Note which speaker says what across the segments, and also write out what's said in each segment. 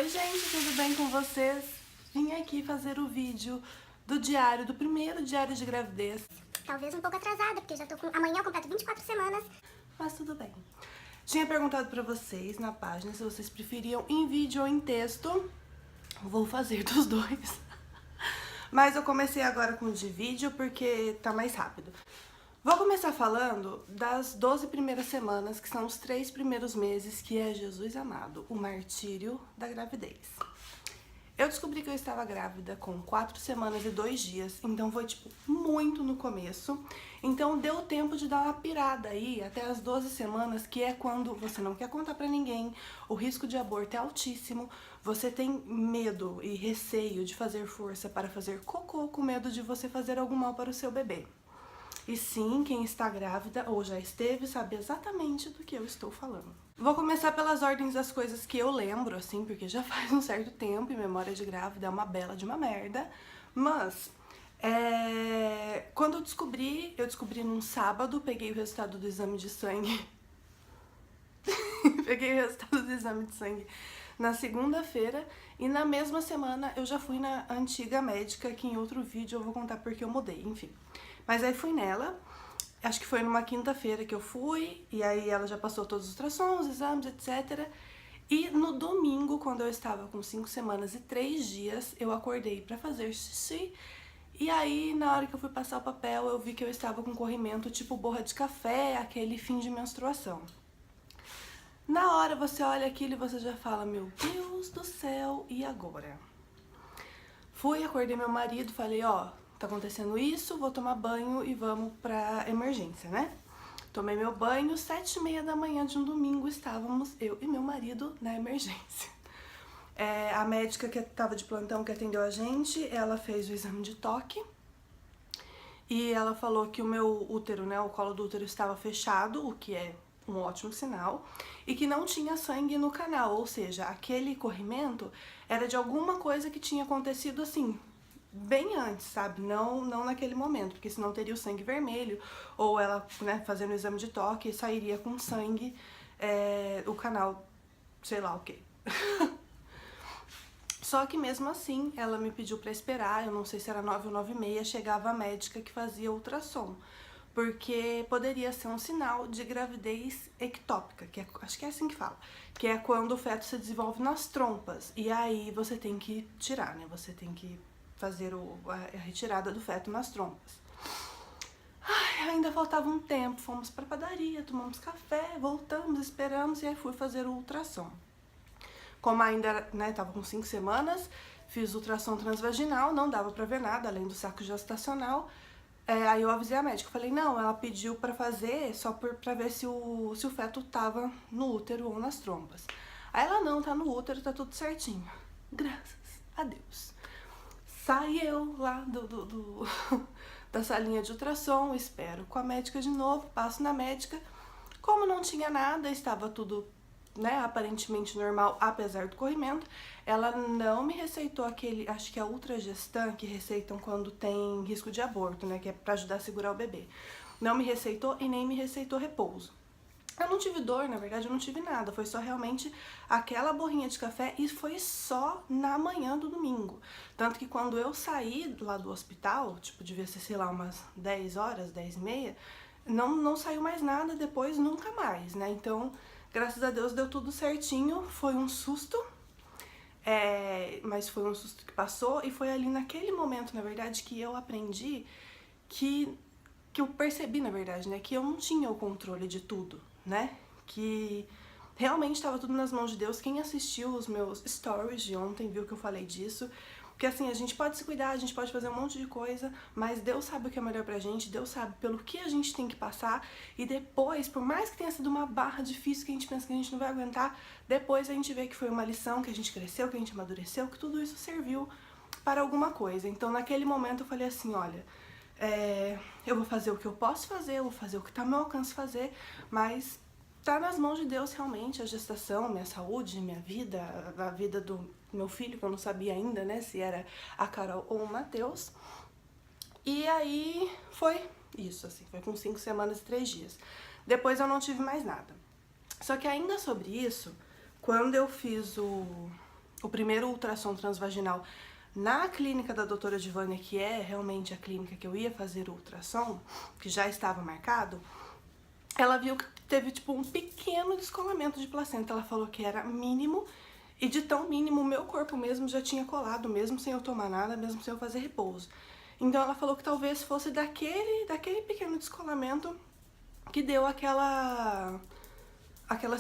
Speaker 1: Oi gente, tudo bem com vocês? Vim aqui fazer o vídeo do diário, do primeiro diário de gravidez.
Speaker 2: Talvez um pouco atrasada, porque já tô com... Amanhã eu completo 24 semanas.
Speaker 1: Mas tudo bem. Tinha perguntado pra vocês na página se vocês preferiam em vídeo ou em texto. Vou fazer dos dois. Mas eu comecei agora com o de vídeo porque tá mais rápido. Vou começar falando das 12 primeiras semanas, que são os 3 primeiros meses, que é Jesus amado, o martírio da gravidez. Eu descobri que eu estava grávida com 4 semanas e 2 dias, então foi tipo muito no começo. Então deu tempo de dar uma pirada aí até as 12 semanas, que é quando você não quer contar pra ninguém, o risco de aborto é altíssimo, você tem medo e receio de fazer força para fazer cocô, com medo de você fazer algum mal para o seu bebê. E sim, quem está grávida ou já esteve sabe exatamente do que eu estou falando. Vou começar pelas ordens das coisas que eu lembro, assim, porque já faz um certo tempo e memória de grávida é uma bela de uma merda. Mas, quando eu descobri num sábado, peguei o resultado do exame de sangue. Peguei o resultado do exame de sangue na segunda-feira e na mesma semana eu já fui na antiga médica, que em outro vídeo eu vou contar porque eu mudei, enfim. Mas aí fui nela, acho que foi numa quinta-feira que eu fui, e aí ela já passou todos os ultrassons, exames, etc. E no domingo, quando eu estava com 5 semanas e 3 dias, eu acordei pra fazer xixi, e aí na hora que eu fui passar o papel, eu vi que eu estava com corrimento tipo borra de café, aquele fim de menstruação. Na hora você olha aquilo e você já fala, meu Deus do céu, e agora? Fui, acordei meu marido, falei, ó, tá acontecendo isso, vou tomar banho e vamos pra emergência, né? Tomei meu banho, 7h30 da manhã de um domingo, estávamos eu e meu marido na emergência. A médica que tava de plantão, que atendeu a gente, ela fez o exame de toque e ela falou que o meu útero, né, o colo do útero estava fechado, o que é um ótimo sinal, e que não tinha sangue no canal, ou seja, aquele corrimento era de alguma coisa que tinha acontecido assim, bem antes, sabe? Não naquele momento, porque senão teria o sangue vermelho, ou ela, né, fazendo o exame de toque, sairia com sangue, o canal, sei lá o quê. Só que mesmo assim, ela me pediu pra esperar, eu não sei se era 9 ou 9h30, chegava a médica que fazia ultrassom, porque poderia ser um sinal de gravidez ectópica, que acho que é assim que fala, que é quando o feto se desenvolve nas trompas, e aí você tem que tirar, né, você tem que fazer a retirada do feto nas trompas. Ai, ainda faltava um tempo, fomos pra padaria, tomamos café, voltamos, esperamos e aí fui fazer o ultrassom. Como ainda, né, tava com 5 semanas, fiz ultrassom transvaginal, não dava pra ver nada, além do saco gestacional. Aí eu avisei a médica, falei, não, ela pediu pra fazer só pra ver se o feto tava no útero ou nas trompas. Aí ela, não, tá no útero, tá tudo certinho. Graças a Deus. Sai eu lá da salinha de ultrassom, espero com a médica de novo, passo na médica. Como não tinha nada, estava tudo, né, aparentemente normal, apesar do corrimento, ela não me receitou aquele, acho que é Ultragestan, que receitam quando tem risco de aborto, né, que é pra ajudar a segurar o bebê. Não me receitou e nem me receitou repouso. Eu não tive dor, na verdade eu não tive nada, foi só realmente aquela borrinha de café e foi só na manhã do domingo. Tanto que quando eu saí lá do hospital, tipo, devia ser, sei lá, umas 10 horas, 10h30, não saiu mais nada depois, nunca mais, né? Então, graças a Deus deu tudo certinho, foi um susto, mas foi um susto que passou e foi ali naquele momento, na verdade, que eu aprendi que eu percebi, na verdade, né, que eu não tinha o controle de tudo, né, que realmente estava tudo nas mãos de Deus. Quem assistiu os meus stories de ontem viu que eu falei disso, porque assim, a gente pode se cuidar, a gente pode fazer um monte de coisa, mas Deus sabe o que é melhor pra gente, Deus sabe pelo que a gente tem que passar, e depois, por mais que tenha sido uma barra difícil que a gente pensa que a gente não vai aguentar, depois a gente vê que foi uma lição, que a gente cresceu, que a gente amadureceu, que tudo isso serviu para alguma coisa. Então naquele momento eu falei assim, olha, eu vou fazer o que eu posso fazer, eu vou fazer o que tá ao meu alcance fazer, mas tá nas mãos de Deus realmente a gestação, minha saúde, minha vida, a vida do meu filho, que eu não sabia ainda, né, se era a Carol ou o Matheus. E aí foi isso, assim, foi com 5 semanas e 3 dias. Depois eu não tive mais nada. Só que ainda sobre isso, quando eu fiz o o primeiro ultrassom transvaginal na clínica da doutora Divânia, que é realmente a clínica que eu ia fazer o ultrassom, que já estava marcado, ela viu que teve tipo um pequeno descolamento de placenta. Ela falou que era mínimo, e de tão mínimo o meu corpo mesmo já tinha colado, mesmo sem eu tomar nada, mesmo sem eu fazer repouso. Então ela falou que talvez fosse daquele pequeno descolamento que deu aquela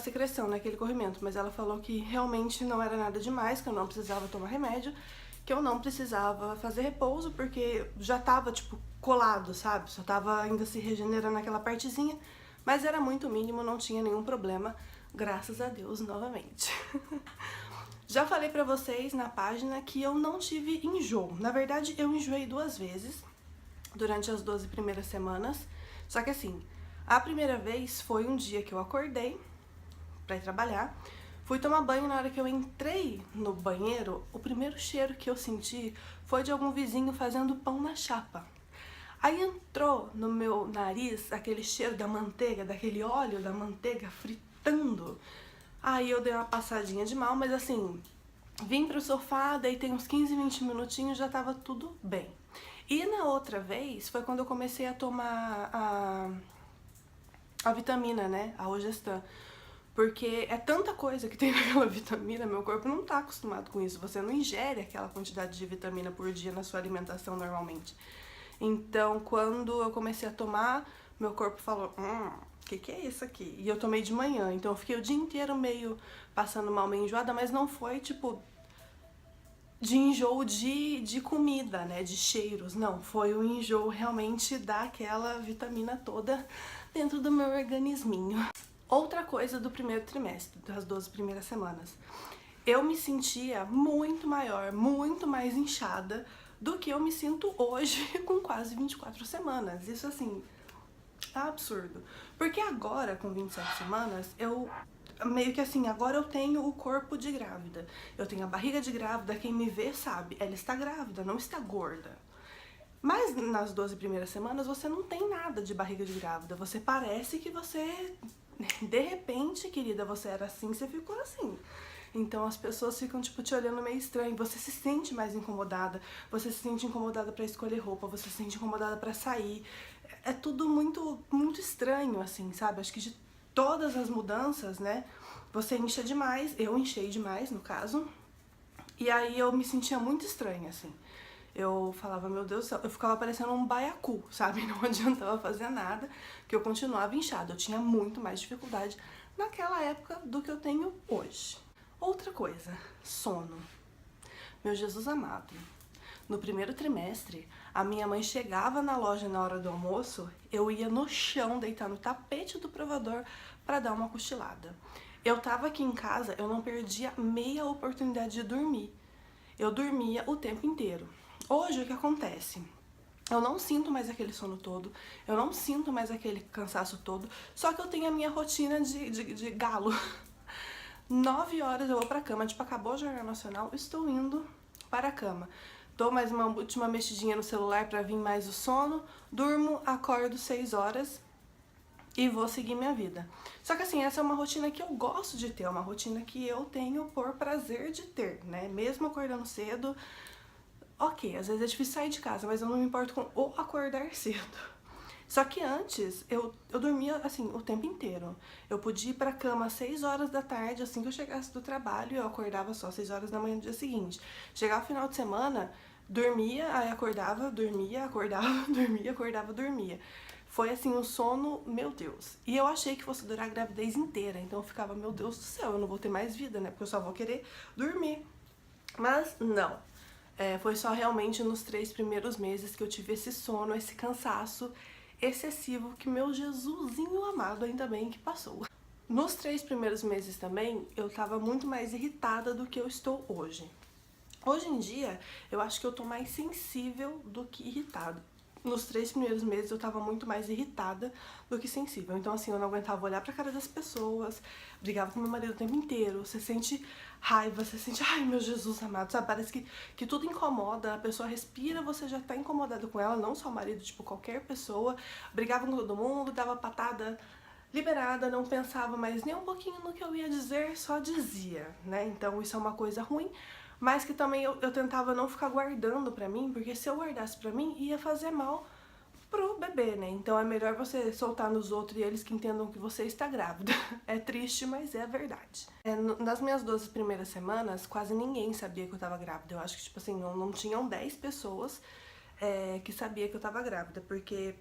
Speaker 1: secreção, né, aquele corrimento. Mas ela falou que realmente não era nada demais, que eu não precisava tomar remédio, que eu não precisava fazer repouso, porque já tava, tipo, colado, sabe? Só tava ainda se regenerando aquela partezinha, mas era muito mínimo, não tinha nenhum problema, graças a Deus, novamente. Já falei pra vocês na página que eu não tive enjoo. Na verdade, eu enjoei 2 vezes durante as 12 primeiras semanas, só que assim, a primeira vez foi um dia que eu acordei pra ir trabalhar, fui tomar banho. Na hora que eu entrei no banheiro, o primeiro cheiro que eu senti foi de algum vizinho fazendo pão na chapa. Aí entrou no meu nariz aquele cheiro da manteiga, daquele óleo da manteiga fritando. Aí eu dei uma passadinha de mal, mas assim, vim pro sofá, deitei uns 15, 20 minutinhos, já tava tudo bem. E na outra vez foi quando eu comecei a tomar a vitamina, né, a Ogestan. Porque é tanta coisa que tem naquela vitamina, meu corpo não tá acostumado com isso. Você não ingere aquela quantidade de vitamina por dia na sua alimentação normalmente. Então, quando eu comecei a tomar, meu corpo falou, que é isso aqui? E eu tomei de manhã, então eu fiquei o dia inteiro meio passando mal, meio enjoada, mas não foi, tipo, de enjoo de comida, né, de cheiros, não. Foi o enjoo realmente daquela vitamina toda dentro do meu organisminho. Outra coisa do primeiro trimestre, das 12 primeiras semanas, eu me sentia muito maior, muito mais inchada do que eu me sinto hoje com quase 24 semanas. Isso assim, é absurdo. Porque agora, com 27 semanas, eu meio que assim, agora eu tenho o corpo de grávida. Eu tenho a barriga de grávida, quem me vê sabe, ela está grávida, não está gorda. Mas nas 12 primeiras semanas você não tem nada de barriga de grávida. Você parece que você, de repente, querida, você era assim, você ficou assim. Então as pessoas ficam, tipo, te olhando meio estranho. Você se sente mais incomodada. Você se sente incomodada pra escolher roupa. Você se sente incomodada pra sair. É tudo muito, muito estranho, assim, sabe? Acho que de todas as mudanças, né? Você incha demais. Eu inchei demais, no caso. E aí eu me sentia muito estranha, assim. Eu falava, meu Deus do céu, eu ficava parecendo um baiacu, sabe? Não adiantava fazer nada, que eu continuava inchada. Eu tinha muito mais dificuldade naquela época do que eu tenho hoje. Outra coisa, sono. Meu Jesus amado, no primeiro trimestre, a minha mãe chegava na loja na hora do almoço, eu ia no chão, deitar no tapete do provador para dar uma cochilada. Eu tava aqui em casa, eu não perdia meia oportunidade de dormir. Eu dormia o tempo inteiro. Hoje, o que acontece? Eu não sinto mais aquele sono todo, eu não sinto mais aquele cansaço todo, só que eu tenho a minha rotina de galo. 9 horas eu vou pra cama, tipo, acabou o Jornal Nacional, estou indo para a cama. Dou mais uma última mexidinha no celular pra vir mais o sono, durmo, acordo 6 horas e vou seguir minha vida. Só que assim, essa é uma rotina que eu gosto de ter, é uma rotina que eu tenho por prazer de ter, né? Mesmo acordando cedo, ok, às vezes é difícil sair de casa, mas eu não me importo com o acordar cedo. Só que antes, eu dormia, assim, o tempo inteiro. Eu podia ir pra cama às 6 horas da tarde, assim que eu chegasse do trabalho, eu acordava só às 6 horas da manhã do dia seguinte. Chegava o final de semana, dormia, aí acordava, dormia, acordava, dormia, acordava, dormia. Foi, assim, um sono, meu Deus. E eu achei que fosse durar a gravidez inteira, então eu ficava, meu Deus do céu, eu não vou ter mais vida, né, porque eu só vou querer dormir. Mas, não. Foi só realmente nos 3 primeiros meses que eu tive esse sono, esse cansaço excessivo que meu Jesusinho amado ainda bem que passou. Nos 3 primeiros meses também, eu tava muito mais irritada do que eu estou hoje. Hoje em dia, eu acho que eu tô mais sensível do que irritada. Nos 3 primeiros meses eu tava muito mais irritada do que sensível. Então assim, eu não aguentava olhar pra cara das pessoas, brigava com meu marido o tempo inteiro, você sente raiva, você sente, ai meu Jesus amado, sabe? Parece que tudo incomoda, a pessoa respira, você já tá incomodado com ela, não só o marido, tipo qualquer pessoa. Brigava com todo mundo, dava patada liberada, não pensava mais nem um pouquinho no que eu ia dizer, só dizia, né? Então isso é uma coisa ruim, mas que também eu tentava não ficar guardando pra mim, porque se eu guardasse pra mim, ia fazer mal pro bebê, né? Então é melhor você soltar nos outros e eles que entendam que você está grávida. É triste, mas é a verdade. Nas minhas 12 primeiras semanas, quase ninguém sabia que eu tava grávida. Eu acho que, tipo assim, não tinham 10 pessoas que sabia que eu tava grávida, porque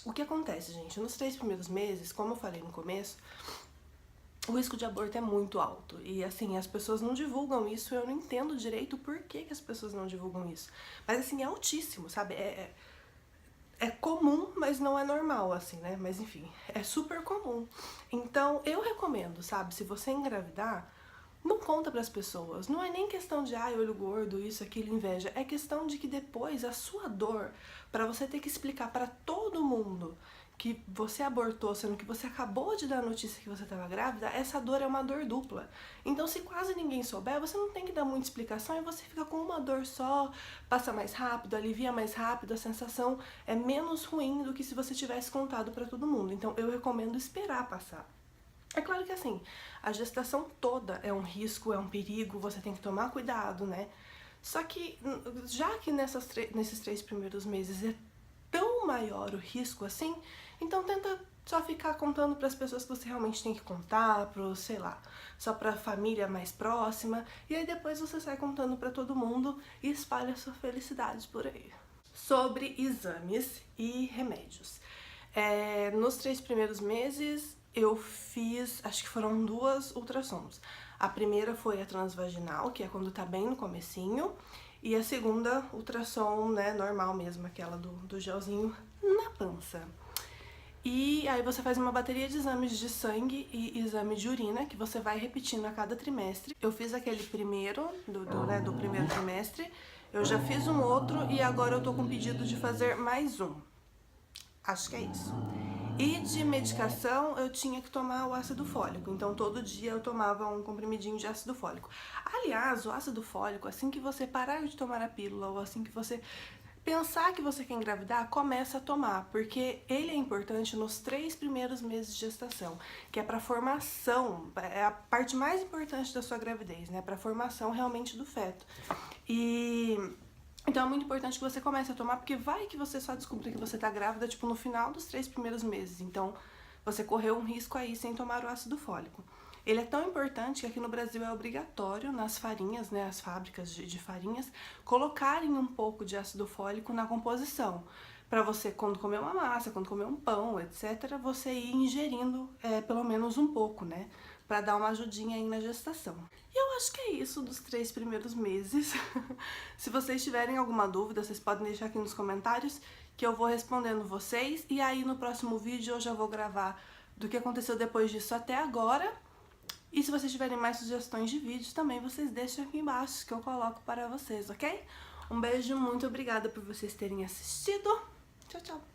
Speaker 1: o que acontece, gente? Nos 3 primeiros meses, como eu falei no começo, o risco de aborto é muito alto. E assim, as pessoas não divulgam isso, eu não entendo direito por que as pessoas não divulgam isso. Mas assim, é altíssimo, sabe? É comum, mas não é normal, assim, né? Mas enfim, é super comum. Então, eu recomendo, sabe? Se você engravidar, não conta pras pessoas. Não é nem questão de, ai, olho gordo, isso, aquilo, inveja. É questão de que depois a sua dor, pra você ter que explicar pra todo mundo que você abortou, sendo que você acabou de dar a notícia que você estava grávida, essa dor é uma dor dupla. Então, se quase ninguém souber, você não tem que dar muita explicação e você fica com uma dor só, passa mais rápido, alivia mais rápido, a sensação é menos ruim do que se você tivesse contado pra todo mundo. Então, eu recomendo esperar passar. É claro que assim, a gestação toda é um risco, é um perigo, você tem que tomar cuidado, né? Só que, já que nesses 3 primeiros meses é tão maior o risco assim, então tenta só ficar contando para as pessoas que você realmente tem que contar, sei lá, só para a família mais próxima, e aí depois você sai contando para todo mundo e espalha a sua felicidade por aí. Sobre exames e remédios. Nos 3 primeiros meses eu fiz, acho que foram 2 ultrassons. A primeira foi a transvaginal, que é quando tá bem no comecinho, e a segunda, ultrassom, né, normal mesmo, aquela do gelzinho na pança. E aí você faz uma bateria de exames de sangue e exame de urina, que você vai repetindo a cada trimestre. Eu fiz aquele primeiro, do primeiro trimestre, eu já fiz um outro e agora eu tô com pedido de fazer mais um. Acho que é isso. E de medicação, eu tinha que tomar o ácido fólico. Então, todo dia eu tomava um comprimidinho de ácido fólico. Aliás, o ácido fólico, assim que você parar de tomar a pílula, ou assim que você pensar que você quer engravidar, começa a tomar. Porque ele é importante nos 3 primeiros meses de gestação. Que é pra formação, é a parte mais importante da sua gravidez, né? Pra formação, realmente, do feto. Então é muito importante que você comece a tomar, porque vai que você só descobrir que você tá grávida, tipo, no final dos 3 primeiros meses. Então, você correu um risco aí sem tomar o ácido fólico. Ele é tão importante que aqui no Brasil é obrigatório, nas farinhas, né, as fábricas de farinhas, colocarem um pouco de ácido fólico na composição. Pra você, quando comer uma massa, quando comer um pão, etc., você ir ingerindo pelo menos um pouco, né? Pra dar uma ajudinha aí na gestação. E eu acho que é isso dos 3 primeiros meses. Se vocês tiverem alguma dúvida, vocês podem deixar aqui nos comentários que eu vou respondendo vocês. E aí no próximo vídeo eu já vou gravar do que aconteceu depois disso até agora. E se vocês tiverem mais sugestões de vídeos também, vocês deixam aqui embaixo que eu coloco para vocês, ok? Um beijo, muito obrigada por vocês terem assistido. Tchau, tchau!